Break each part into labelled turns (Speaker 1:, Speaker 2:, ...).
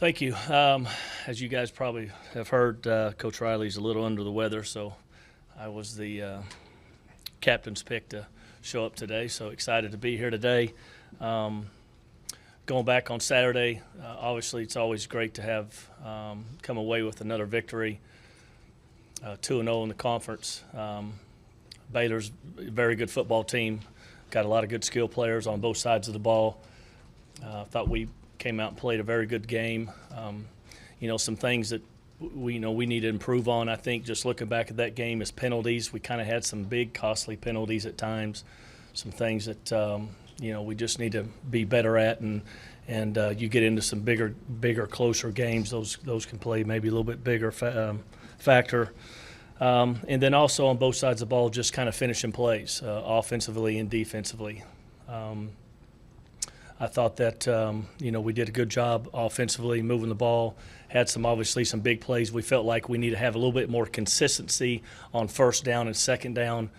Speaker 1: Thank you. As you guys probably have heard, Coach Riley's a little under the weather, so I was the captain's pick to show up today, so excited to be here today. Going back on Saturday, obviously it's always great to have come away with another victory, 2-0 in the conference. Baylor's a very good football team, got a lot of good skill players on both sides of the ball. Thought we came out and played a very good game. Some things that we need to improve on. I think just looking back at that game is penalties. We kind of had some big, costly penalties at times. Some things that we just need to be better at, and you get into some bigger, closer games. Those can play maybe a little bit bigger factor. And then also on both sides of the ball, just kind of finishing plays, offensively and defensively. I thought that we did a good job offensively, moving the ball. Had obviously some big plays. We felt like we need to have a little bit more consistency on first down and second down,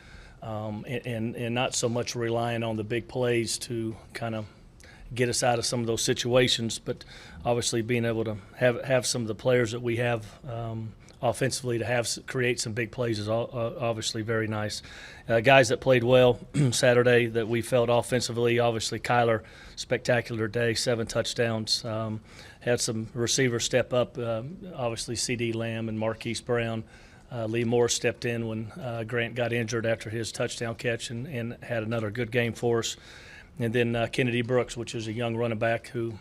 Speaker 1: and not so much relying on the big plays to kind of get us out of some of those situations. But obviously being able to have some of the players that we have offensively to create some big plays is obviously very nice. Guys that played well Saturday that we felt offensively, obviously Kyler, spectacular day, 7 touchdowns. Had some receivers step up, obviously C.D. Lamb and Marquise Brown. Lee Moore stepped in when Grant got injured after his touchdown catch and had another good game for us. And then Kennedy Brooks, which is a young running back who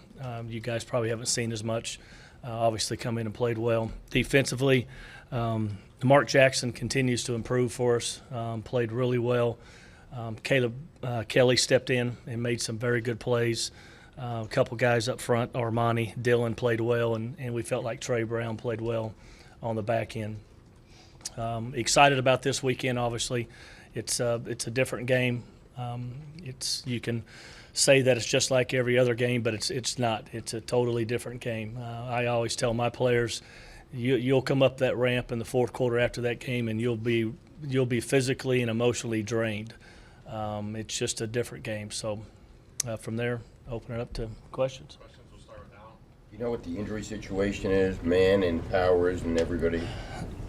Speaker 1: you guys probably haven't seen as much, obviously come in and played well. Defensively, Mark Jackson continues to improve for us, played really well. Kelly stepped in and made some very good plays. A couple guys up front, Armani, Dillon played well, and we felt like Trey Brown played well on the back end. Excited about this weekend, obviously. It's a different game. You can say that it's just like every other game, but it's not. It's a totally different game. I always tell my players, you'll come up that ramp in the fourth quarter after that game, and you'll be physically and emotionally drained. It's just a different game. So from there, open it up to questions.
Speaker 2: We'll start with Al.
Speaker 3: You know what the injury situation is, man and Powers and everybody?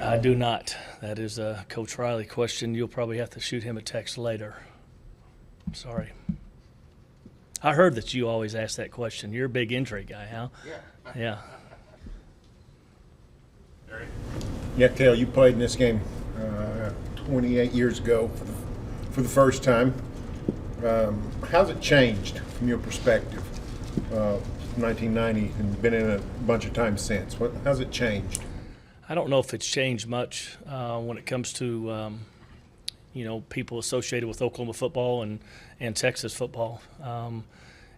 Speaker 1: I do not. That is a Coach Riley question. You'll probably have to shoot him a text later. I'm sorry. I heard that you always ask that question. You're a big injury guy, huh? Yeah.
Speaker 4: Yeah, Cale, you played in this game 28 years ago for the first time. How's it changed from your perspective? 1990 and been in a bunch of times since. How's it changed?
Speaker 1: I don't know if it's changed much when it comes to people associated with Oklahoma football and Texas football.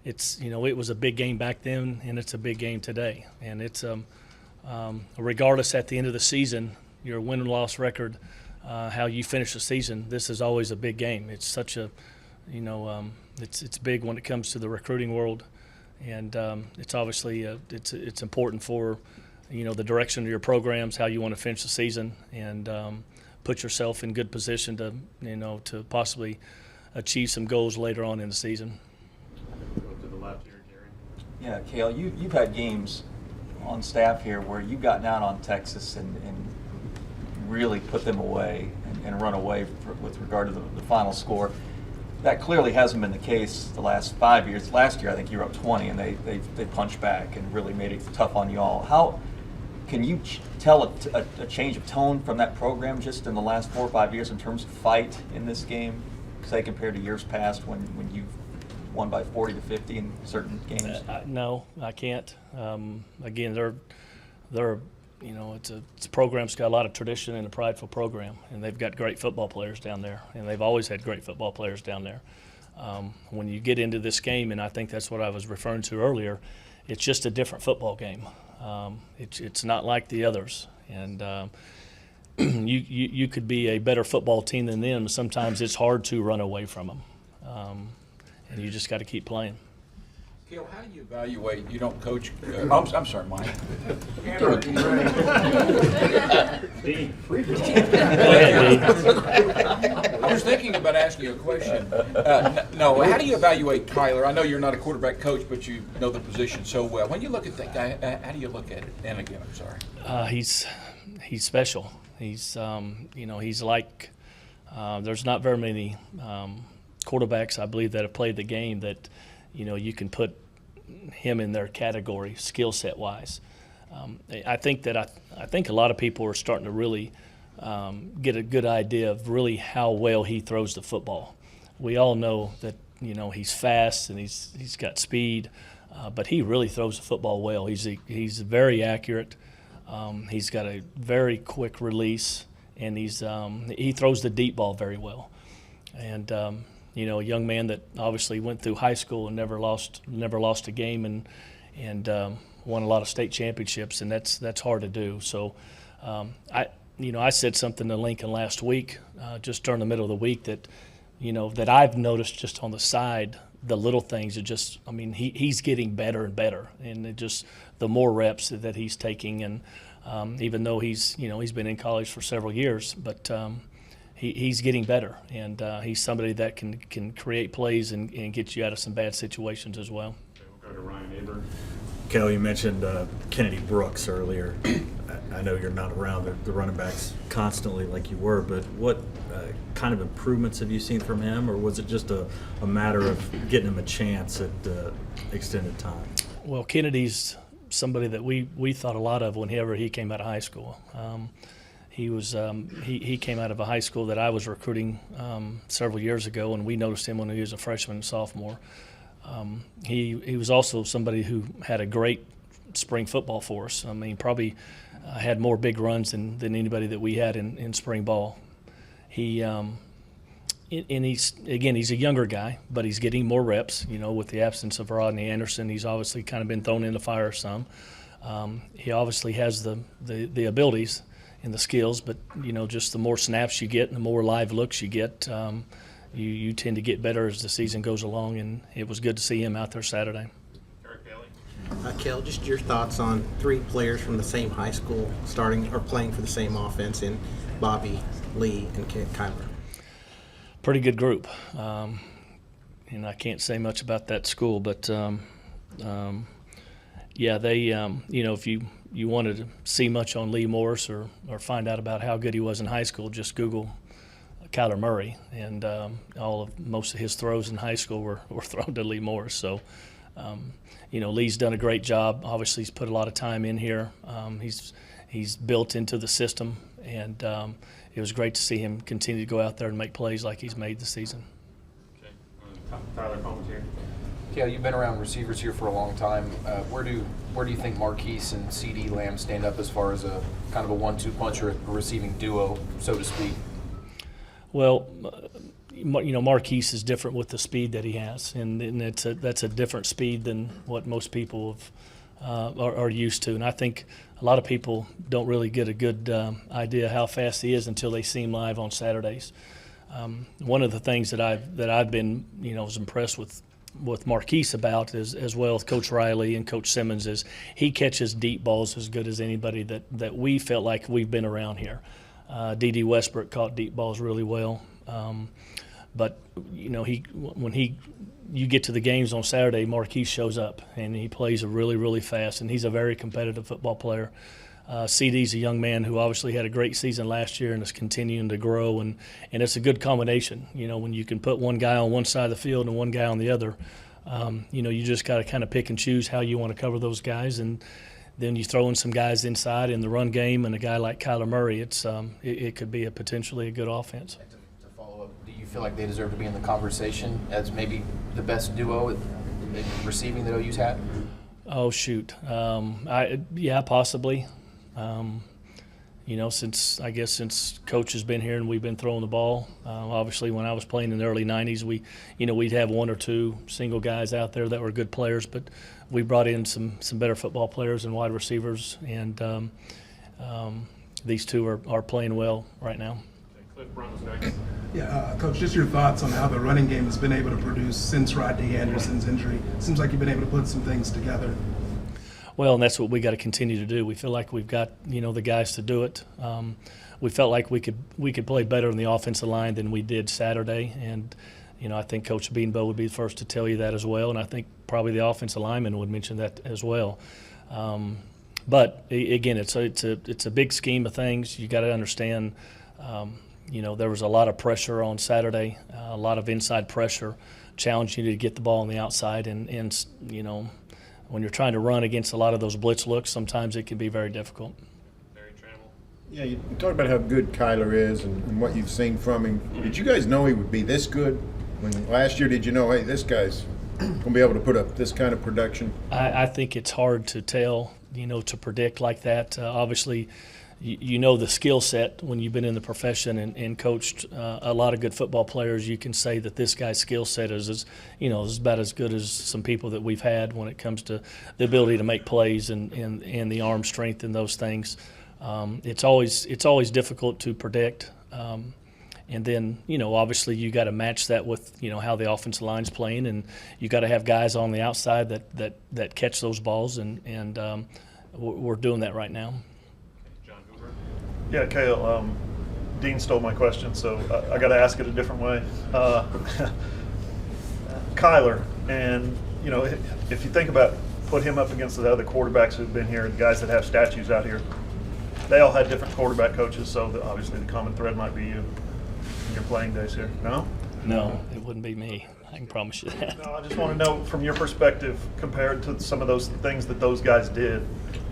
Speaker 1: It was a big game back then, and it's a big game today. And it's regardless at the end of the season, your win and loss record, how you finish the season, this is always a big game. It's such a, it's big when it comes to the recruiting world, and it's obviously it's important for the direction of your programs, how you want to finish the season, and put yourself in good position to possibly achieve some goals later on in the season.
Speaker 2: Go to the left here, Gary.
Speaker 5: Yeah, Cale, you've had games on staff here where you've gotten out on Texas and really put them away and run away with regard to the final score. That clearly hasn't been the case the last 5 years. Last year, I think you were up 20, and they punched back and really made it tough on you all. How can you tell a change of tone from that program just in the last 4 or 5 years in terms of fight in this game, say compared to years past when you've won by 40 to 50 in certain games?
Speaker 1: No, I can't. Again, they're it's a program's got a lot of tradition and a prideful program, and they've got great football players down there, and they've always had great football players down there. When you get into this game, and I think that's what I was referring to earlier, it's just a different football game. It's not like the others, and you could be a better football team than them. Sometimes it's hard to run away from them, and you just got to keep playing.
Speaker 6: Cale, how do you evaluate? You don't coach. I'm sorry, Mike.
Speaker 1: Go ahead, Dean.
Speaker 6: was thinking about asking you a question. No, how do you evaluate Kyler? I know you're not a quarterback coach, but you know the position so well. When you look at that guy, how do you look at it? And again, I'm sorry.
Speaker 1: He's special. He's he's like there's not very many quarterbacks, I believe, that have played the game that you can put him in their category skill set wise. I think a lot of people are starting to really get a good idea of really how well he throws the football. We all know that he's fast and he's got speed, but he really throws the football well. He's very accurate. He's got a very quick release, and he throws the deep ball very well. And a young man that obviously went through high school and never lost a game and won a lot of state championships, and that's hard to do. So I said something to Lincoln last week, just during the middle of the week, that that I've noticed just on the side, the little things are just, he's getting better and better, and the more reps that he's taking, and even though he's been in college for several years, but he's getting better, and he's somebody that can create plays and get you out of some bad situations as well.
Speaker 2: We'll go to Ryan Aber.
Speaker 7: Cale, you mentioned Kennedy Brooks earlier. I know you're not around the running backs constantly like you were, but what kind of improvements have you seen from him, or was it just a matter of getting him a chance at extended time?
Speaker 1: Well, Kennedy's somebody that we thought a lot of whenever he came out of high school. He came out of a high school that I was recruiting several years ago, and we noticed him when he was a freshman and sophomore. He was also somebody who had a great spring football for us. Probably had more big runs than anybody that we had in spring ball. He's a younger guy, but he's getting more reps. With the absence of Rodney Anderson, he's obviously kind of been thrown in the fire some. He obviously has the abilities and the skills, but just the more snaps you get and the more live looks you get, you tend to get better as the season goes along. And it was good to see him out there Saturday.
Speaker 2: Eric Bailey.
Speaker 8: Cale, just your thoughts on three players from the same high school starting or playing for the same offense in Bobby, Lee, and Kyler.
Speaker 1: Pretty good group. I can't say much about that school, but they if you wanted to see much on Lee Morris or find out about how good he was in high school, just Google Kyler Murray, and most of his throws in high school were thrown to Lee Morris. So, Lee's done a great job. Obviously, he's put a lot of time in here. He's built into the system, and it was great to see him continue to go out there and make plays like he's made this season.
Speaker 2: Okay. Tyler Combs here.
Speaker 9: Cale, you've been around receivers here for a long time. Where do you think Marquise and CD Lamb stand up as far as a kind of a 1-2 punch or a receiving duo, so to speak?
Speaker 1: Well, Marquise is different with the speed that he has, and that's a different speed than what most people are used to. And I think a lot of people don't really get a good idea how fast he is until they see him live on Saturdays. One of the things that I've been was impressed with Marquise about as well as Coach Riley and Coach Simmons is he catches deep balls as good as anybody that we felt like we've been around here. D.D. Westbrook caught deep balls really well, but when you get to the games on Saturday, Marquise shows up and he plays really, really fast, and he's a very competitive football player. CD's a young man who obviously had a great season last year and is continuing to grow, and it's a good combination. When you can put one guy on one side of the field and one guy on the other, you just got to kind of pick and choose how you want to cover those guys, and then you throw in some guys inside in the run game, and a guy like Kyler Murray, it could be potentially a good offense.
Speaker 9: To follow up, do you feel like they deserve to be in the conversation as maybe the best duo in receiving that OU's had?
Speaker 1: Oh, shoot. Yeah, possibly. Since Coach has been here and we've been throwing the ball, obviously when I was playing in the early 90s, we'd have one or two single guys out there that were good players, but we brought in some better football players and wide receivers, and these two are playing well right now.
Speaker 2: Cliff Brown's next.
Speaker 10: Yeah, Coach, just your thoughts on how the running game has been able to produce since Rodney Anderson's injury. Seems like you've been able to put some things together.
Speaker 1: Well, and that's what we got to continue to do. We feel like we've got the guys to do it. We felt like we could play better in the offensive line than we did Saturday, and I think Coach Beanbo would be the first to tell you that as well, and I think probably the offensive lineman would mention that as well. But again, it's a big scheme of things. You got to understand. There was a lot of pressure on Saturday, a lot of inside pressure, challenging you to get the ball on the outside, and when you're trying to run against a lot of those blitz looks, sometimes it can be very difficult.
Speaker 2: Barry Trammell.
Speaker 4: Yeah, you talk about how good Kyler is and what you've seen from him. Did you guys know he would be this good? When last year, did you know, hey, this guy's going to be able to put up this kind of production?
Speaker 1: I think it's hard to tell, to predict like that. Obviously, you know the skill set when you've been in the profession and coached a lot of good football players. You can say that this guy's skill set is about as good as some people that we've had when it comes to the ability to make plays and the arm strength and those things. It's always difficult to predict. And then, obviously you got to match that with, how the offensive line's playing, and you got to have guys on the outside that catch those balls, and we're doing that right now.
Speaker 2: John Hoover.
Speaker 11: Yeah, Cale, Dean stole my question, so I got to ask it a different way. Kyler, and, if you think about put him up against the other quarterbacks who've been here, the guys that have statues out here, they all had different quarterback coaches, so obviously the common thread might be you. Your playing days here? No?
Speaker 1: No, it wouldn't be me. I can promise you that.
Speaker 11: No, I just want to know from your perspective, compared to some of those things that those guys did,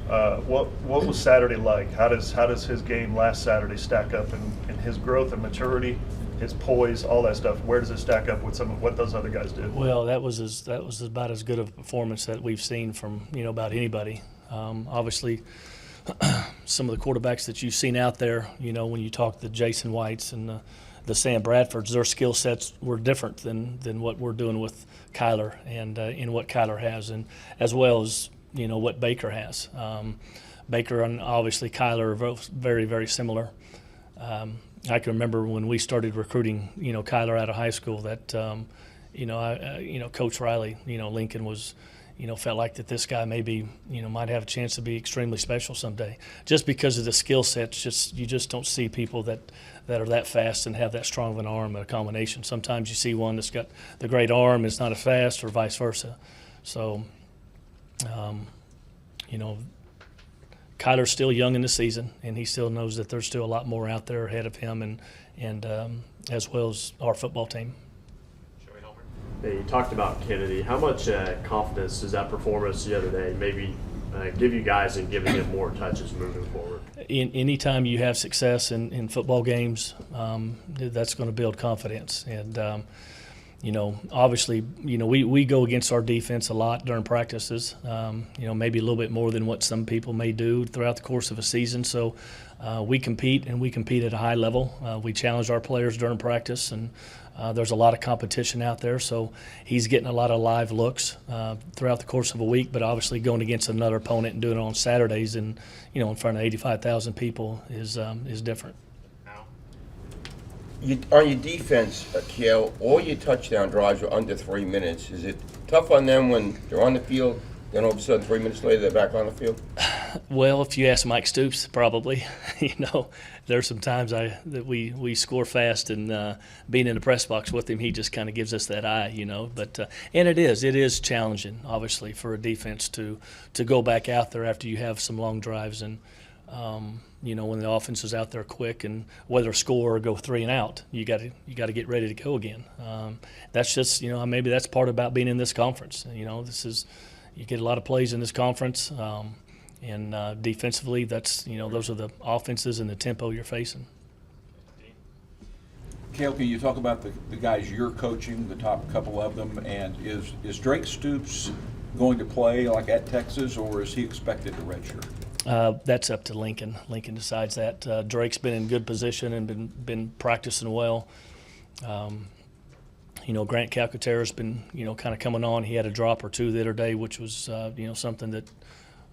Speaker 11: what was Saturday like? How does his game last Saturday stack up in his growth and maturity, his poise, all that stuff? Where does it stack up with some of what those other guys did?
Speaker 1: Well, that was about as good of a performance that we've seen from about anybody. Obviously, some of the quarterbacks that you've seen out there, when you talk to Jason Whites and the Sam Bradfords, their skill sets were different than what we're doing with Kyler and in what Kyler has, and as well as what Baker has. Baker and obviously Kyler are both very, very similar. I can remember when we started recruiting, Kyler out of high school that Coach Riley, Lincoln was. Felt like that this guy maybe, might have a chance to be extremely special someday, just because of the skill sets. You just don't see people that are that fast and have that strong of an arm and a combination. Sometimes you see one that's got the great arm and is not as fast, or vice versa. So, Kyler's still young in the season, and he still knows that there's still a lot more out there ahead of him, and as well as our football team.
Speaker 12: Hey, you talked about Kennedy. How much confidence does that performance the other day maybe give you guys in giving him more touches moving forward?
Speaker 1: Anytime you have success in football games, that's going to build confidence. And, obviously, we go against our defense a lot during practices, maybe a little bit more than what some people may do throughout the course of a season. So we compete, and we compete at a high level. We challenge our players during practice, and there's a lot of competition out there, so he's getting a lot of live looks throughout the course of a week. But obviously, going against another opponent and doing it on Saturdays and in front of 85,000 people is different.
Speaker 3: On your defense, Cale, all your touchdown drives are under 3 minutes. Is it tough on them when they're on the field, then all of a sudden 3 minutes later they're back on the field?
Speaker 1: Well, if you ask Mike Stoops, probably. There's some times that we score fast, and being in the press box with him, he just kind of gives us that eye, But and it is challenging, obviously, for a defense to go back out there after you have some long drives, and when the offense is out there quick, and whether score or go 3 and out, you got to get ready to go again. That's just maybe that's part about being in this conference. You get a lot of plays in this conference. And defensively, that's those are the offenses and the tempo you're facing.
Speaker 6: Cale, can you talk about the guys you're coaching, the top couple of them, and is Drake Stoops going to play like at Texas, or is he expected to redshirt?
Speaker 1: That's up to Lincoln. Lincoln decides that. Drake's been in good position and been practicing well. Grant Calcaterra's been kind of coming on. He had a drop or two the other day, which was something that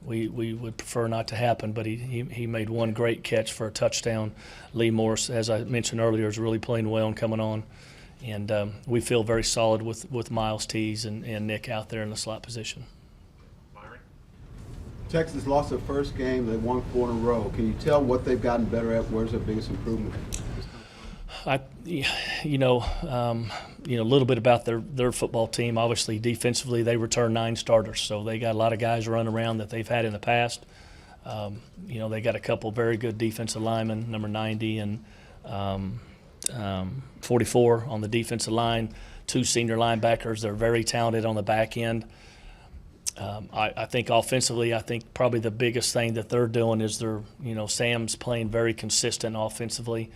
Speaker 1: we would prefer not to happen, but he made one great catch for a touchdown. Lee Morris, as I mentioned earlier, is really playing well and coming on. And we feel very solid with Miles Tees and Nick out there in the slot position.
Speaker 13: Texas lost their first game. They won 4 in a row. Can you tell what they've gotten better at? Where's their biggest improvement?
Speaker 1: A little bit about their football team. Obviously, defensively, they returned 9 starters, so they got a lot of guys running around that they've had in the past. They got a couple very good defensive linemen, number 90 and 44 on the defensive line. 2 senior linebackers. They're very talented on the back end. I think offensively, probably the biggest thing that they're doing is Sam's playing very consistent offensively.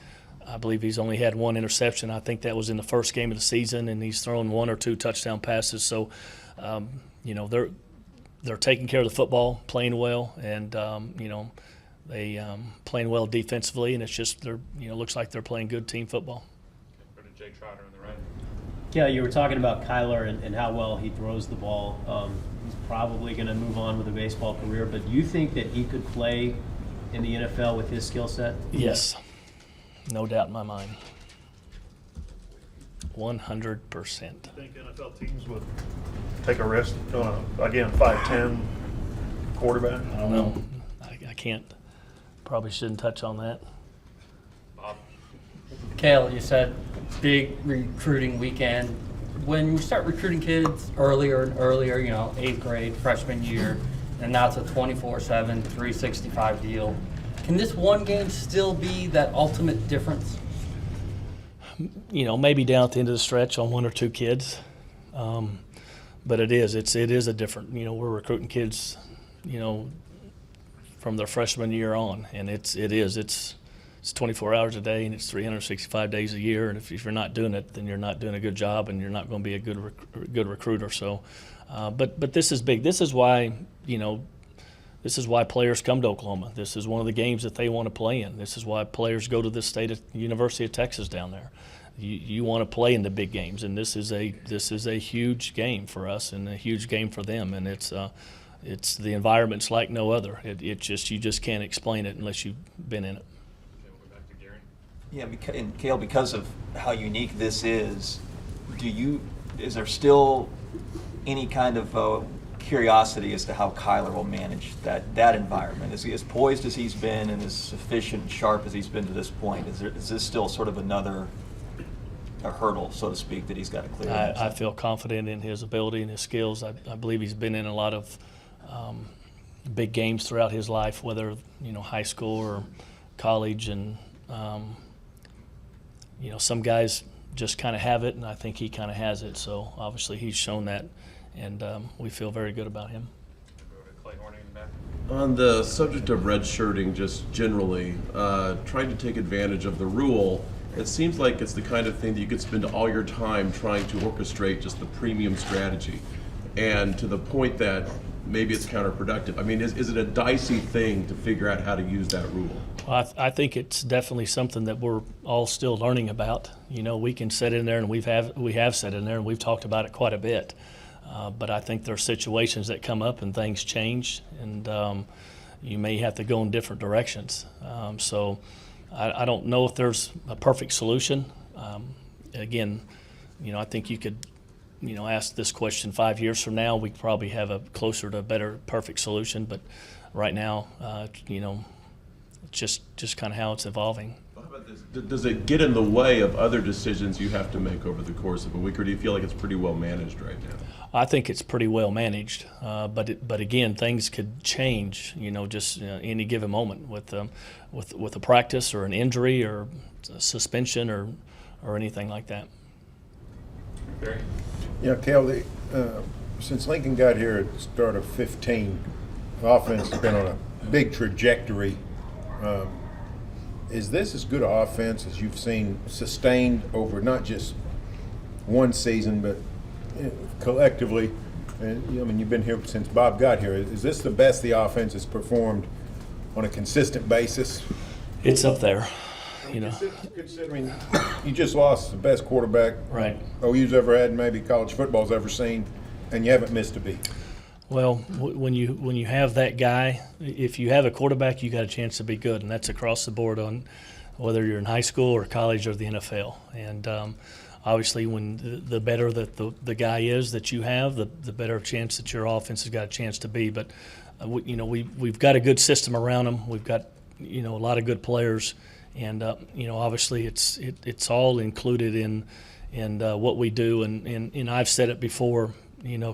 Speaker 1: I believe he's only had 1 interception. I think that was in the first game of the season, and he's thrown 1 or 2 touchdown passes. So, they're taking care of the football, playing well, and they playing well defensively, and it's just looks like they're playing good team football.
Speaker 2: Go to Jake Trotter on the right.
Speaker 14: Cale, you were talking about Kyler and how well he throws the ball. He's probably going to move on with a baseball career, but do you think that he could play in the NFL with his skill set?
Speaker 1: Yes, no doubt in my mind. 100%.
Speaker 11: I think NFL teams would take a risk on a 5'10" quarterback.
Speaker 1: I don't know. I can't. Probably shouldn't touch on that.
Speaker 2: Bob.
Speaker 15: Cale, you said big recruiting weekend. When you start recruiting kids earlier and earlier, 8th grade, freshman year, and now it's a 24/7, 365 deal, can this one game still be that ultimate difference?
Speaker 1: Maybe down at the end of the stretch on 1 or 2 kids. But it is a different, we're recruiting kids, from their freshman year on, and it's 24 hours a day, and it's 365 days a year, and if you're not doing it, then you're not doing a good job, and you're not going to be a good recruiter. So, but this is big. This is why players come to Oklahoma. This is one of the games that they want to play in. This is why players go to the University of Texas down there. You want to play in the big games, and this is a huge game for us and a huge game for them, and it's the environment's like no other. You just can't explain it unless you've been in it.
Speaker 5: Yeah, and Cale, because of how unique this is there still any kind of curiosity as to how Kyler will manage that environment? As poised as he's been and as sufficient and sharp as he's been to this point, is this still sort of a hurdle, so to speak, that he's got to clear?
Speaker 1: I feel confident in his ability and his skills. I believe he's been in a lot of big games throughout his life, whether high school or college, and some guys just kind of have it, and I think he kind of has it. So obviously he's shown that, and we feel very good about him.
Speaker 16: On the subject of redshirting, just generally, trying to take advantage of the rule, it seems like it's the kind of thing that you could spend all your time trying to orchestrate just the premium strategy, and to the point that maybe it's counterproductive. I mean, is it a dicey thing to figure out how to use that rule?
Speaker 1: Well, I think it's definitely something that we're all still learning about. We can sit in there, and we have sat in there, and we've talked about it quite a bit. But I think there are situations that come up and things change, and you may have to go in different directions. So I don't know if there's a perfect solution. Again, I think you could, ask this question 5 years from now. We probably have a closer to a better, perfect solution. But right now, just kind of how it's evolving.
Speaker 16: How about this? Does it get in the way of other decisions you have to make over the course of a week, or do you feel like it's pretty well managed right now?
Speaker 1: I think it's pretty well managed, but again, things could change. Just any given moment with a practice or an injury or a suspension or anything like that.
Speaker 2: Barry?
Speaker 4: Yeah, Cale, since Lincoln got here at the start of 15, the offense has been on a big trajectory. Is this as good an offense as you've seen sustained over not just one season, but collectively? You've been here since Bob got here. Is this the best the offense has performed on a consistent basis?
Speaker 1: It's up there.
Speaker 4: Considering you just lost the best quarterback
Speaker 1: right
Speaker 4: OU's ever had, and maybe college football's ever seen, and you haven't missed a beat.
Speaker 1: Well, when you have that guy, if you have a quarterback, you got a chance to be good, and that's across the board on whether you're in high school or college or the NFL. And obviously, when the better that the guy is that you have, the better chance that your offense has got a chance to be. But we've got a good system around them. We've got a lot of good players, and obviously it's all included in what we do. And I've said it before.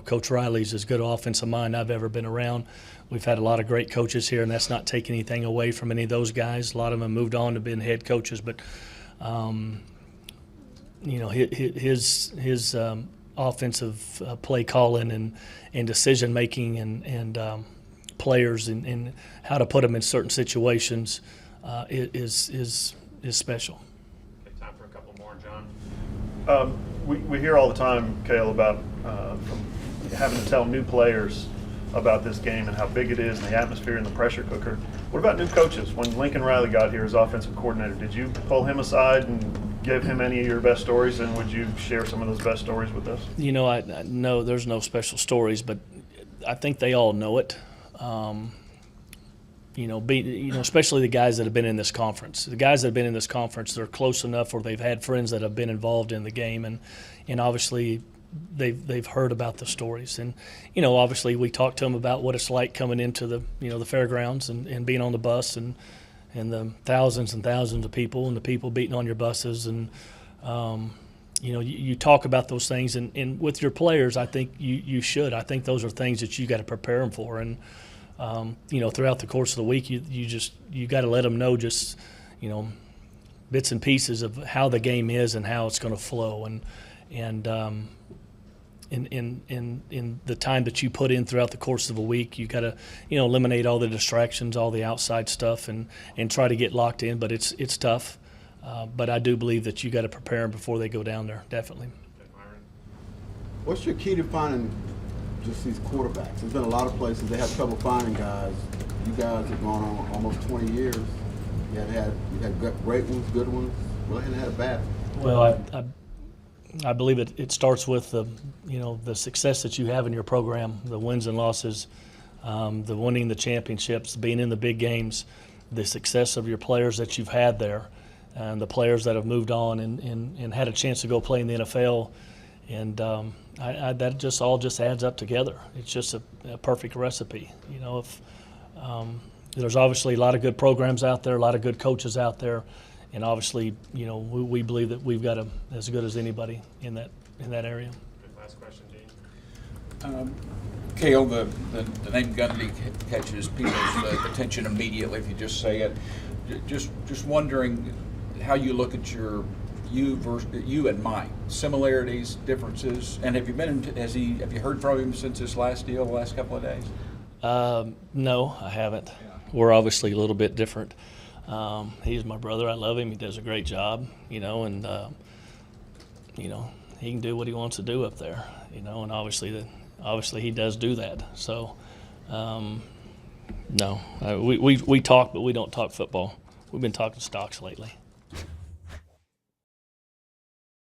Speaker 1: Coach Riley's as good an offensive mind I've ever been around. We've had a lot of great coaches here, and that's not taking anything away from any of those guys. A lot of them moved on to being head coaches, but his offensive play calling and decision making and players and how to put them in certain situations is special.
Speaker 2: Okay, time for a couple more, John.
Speaker 11: We hear all the time, Cale, about from having to tell new players about this game and how big it is and the atmosphere and the pressure cooker. What about new coaches? When Lincoln Riley got here as offensive coordinator, did you pull him aside and give him any of your best stories, and would you share some of those best stories with us?
Speaker 1: I know there's no special stories, but I think they all know it. Especially the guys that have been in this conference. The guys that have been in this conference, they're close enough where they've had friends that have been involved in the game, and obviously they've heard about the stories. And obviously we talked to them about what it's like coming into the the fairgrounds and being on the bus and the thousands and thousands of people and the people beating on your buses and you talk about those things and with your players, I think you should. I think those are things that you got to prepare them for. And throughout the course of the week, you got to let them know just bits and pieces of how the game is and how it's going to flow and in the time that you put in throughout the course of a week, you got to eliminate all the distractions, all the outside stuff, and try to get locked in. But it's tough. But I do believe that you got to prepare them before they go down there. Definitely.
Speaker 13: What's your key to finding just these quarterbacks? There's been a lot of places they have trouble finding guys. You guys have gone on almost 20 years. You had great ones, good ones. Well, you had a bad one.
Speaker 1: Well, I believe it starts with the success that you have in your program, the wins and losses, the winning the championships, being in the big games, the success of your players that you've had there, and the players that have moved on and had a chance to go play in the NFL, and that just all adds up together. It's just a perfect recipe. If there's obviously a lot of good programs out there, a lot of good coaches out there. And obviously, we believe that we've got as good as anybody in that area.
Speaker 2: Good last question, Dean.
Speaker 6: Cale, the name Gundy catches people's attention immediately if you just say it. Just wondering how you look at you and Mike, similarities, differences, and have you heard from him since this last deal, the last couple of days?
Speaker 1: No, I haven't. Yeah. We're obviously a little bit different. He's my brother. I love him. He does a great job, and he can do what he wants to do up there, and obviously he does do that. So, no, we talk, but we don't talk football. We've been talking stocks lately.